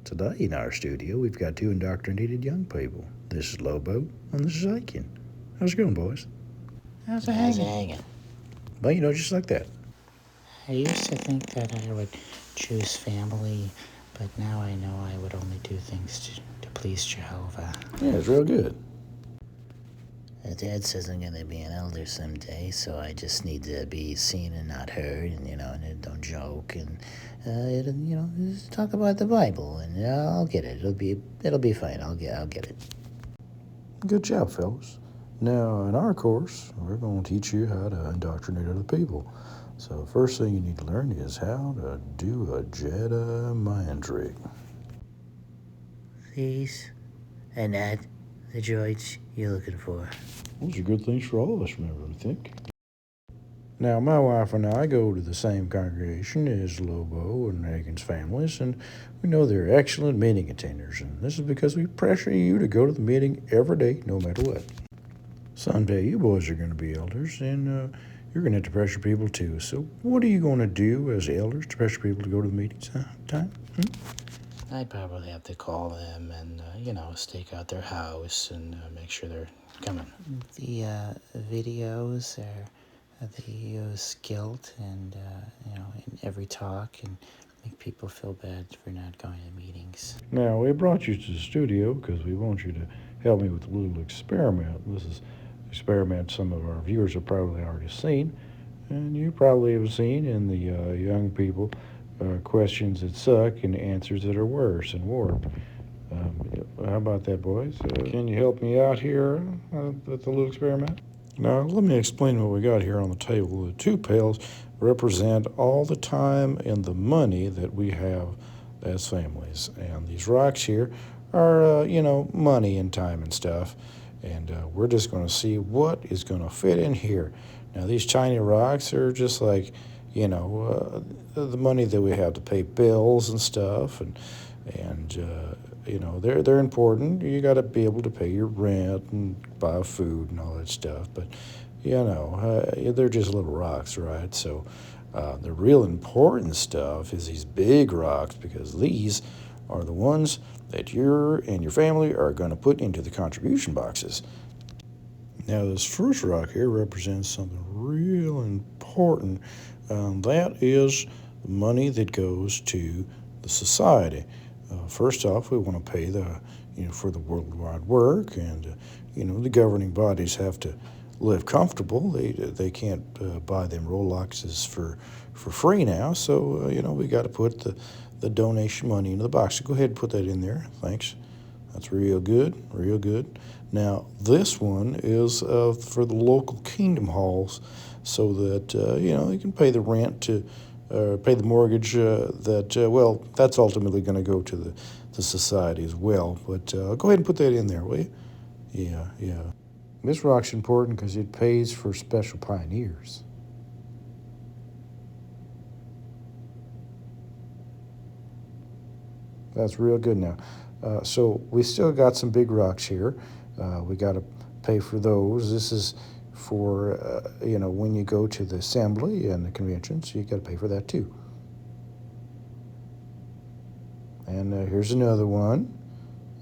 Today in our studio, we've got two indoctrinated young people. This is Lobo, and this is Aiken. How's it going, boys? How's it How's it hanging? hanging? Well, just like that. I used to think that I would choose family, but now I know I would only do things to please Jehovah. Yeah, it's real good. Dad says I'm gonna be an elder someday, so I just need to be seen and not heard, and don't joke, and just talk about the Bible, and I'll get it. It'll be fine. I'll get it. Good job, fellas. Now, in our course, we're going to teach you how to indoctrinate other people. So, first thing you need to learn is how to do a Jedi mind trick. These and that, the droids you're looking for. Those are good things for all of us, remember, I think. Now, my wife and I go to the same congregation as Lobo and Aiken's families, and we know they're excellent meeting attenders, and this is because we pressure you to go to the meeting every day, no matter what. Someday, you boys are going to be elders, and you're going to have to pressure people too. So, what are you going to do as elders to pressure people to go to the meetings time? I'd probably have to call them and, stake out their house and make sure they're coming. The videos they use guilt and, in every talk and make people feel bad for not going to meetings. Now, we brought you to the studio because we want you to help me with a little experiment. This is an experiment some of our viewers have probably already seen, and you probably have seen in the young people questions that suck and answers that are worse and warped. How about that, boys? Can you help me out here with the little experiment? Now, let me explain what we got here on the table. The two pails represent all the time and the money that we have as families. And these rocks here are, money and time and stuff. And we're just going to see what is going to fit in here. Now, these tiny rocks are just like, the money that we have to pay bills and stuff. They're important. You got to be able to pay your rent and buy food and all that stuff. But they're just little rocks, right? So the real important stuff is these big rocks, because these are the ones that you and your family are going to put into the contribution boxes. Now, this first rock here represents something real important. That is money that goes to the society. First off, we want to pay for the worldwide work, and the governing bodies have to live comfortable. They can't buy them Rolexes for free now. So we got to put the donation money into the box. So go ahead and put that in there. Thanks. That's real good, real good. Now this one is for the local kingdom halls, so that you can pay the rent to. Pay the mortgage that's ultimately going to go to the society as well. But go ahead and put that in there, will you? Yeah. This rock's important because it pays for special pioneers. That's real good now. So we still got some big rocks here. We got to pay for those. This is for, when you go to the assembly and the conventions, you got to pay for that too. And here's another one.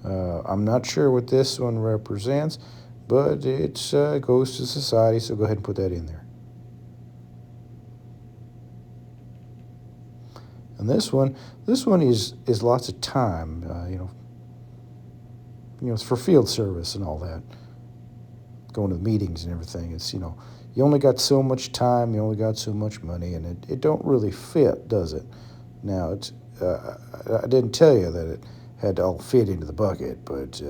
I'm not sure what this one represents, but it goes to society, so go ahead and put that in there. And this one is lots of time. It's for field service and all that. Going to the meetings and everything. It's, you only got so much time, you only got so much money, and it don't really fit, does it? Now, it's I didn't tell you that it had to all fit into the bucket, but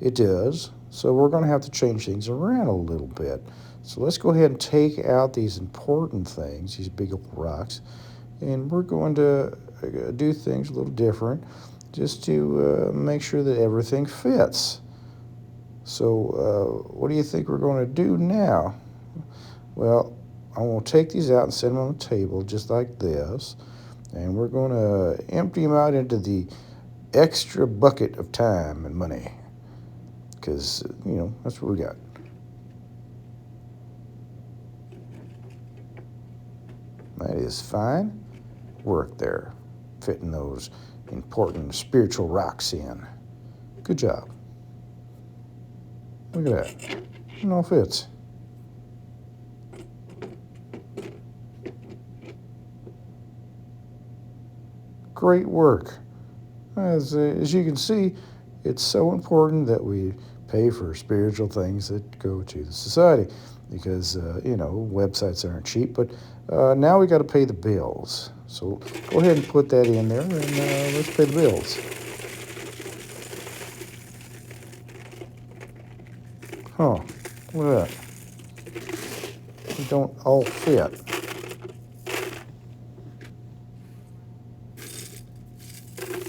it does. So we're going to have to change things around a little bit. So let's go ahead and take out these important things, these big old rocks, and we're going to do things a little different just to make sure that everything fits. So what do you think we're going to do now? Well, I'm going to take these out and set them on the table just like this, and we're going to empty them out into the extra bucket of time and money, because, that's what we got. That is fine work there, fitting those important spiritual rocks in. Good job. Look at that. It all fits. Great work. As you can see, it's so important that we pay for spiritual things that go to the society because, websites aren't cheap, but now we got to pay the bills. So go ahead and put that in there and let's pay the bills. Huh, look at that. They don't all fit.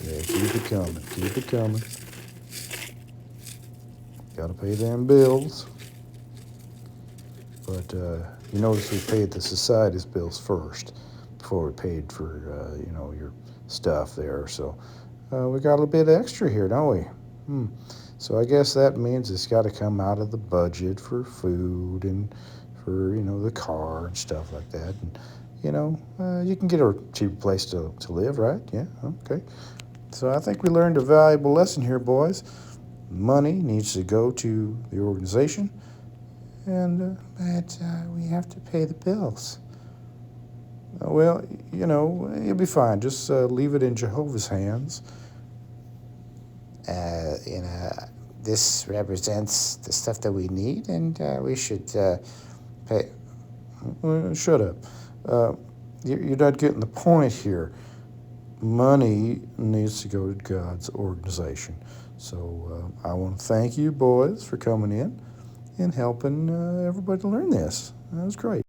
Yeah, keep it coming, keep it coming. Got to pay them bills. But you notice we paid the society's bills first before we paid for, your stuff there. So we got a little bit extra here, don't we? So I guess that means it's got to come out of the budget for food and for, the car and stuff like that. And, you can get a cheaper place to live, right? Yeah, okay. So I think we learned a valuable lesson here, boys. Money needs to go to the organization, but we have to pay the bills. Well, you'll be fine. Just leave it in Jehovah's hands. This represents the stuff that we need, and we should pay. Shut up. You're not getting the point here. Money needs to go to God's organization. So I want to thank you, boys, for coming in and helping everybody learn this. That was great.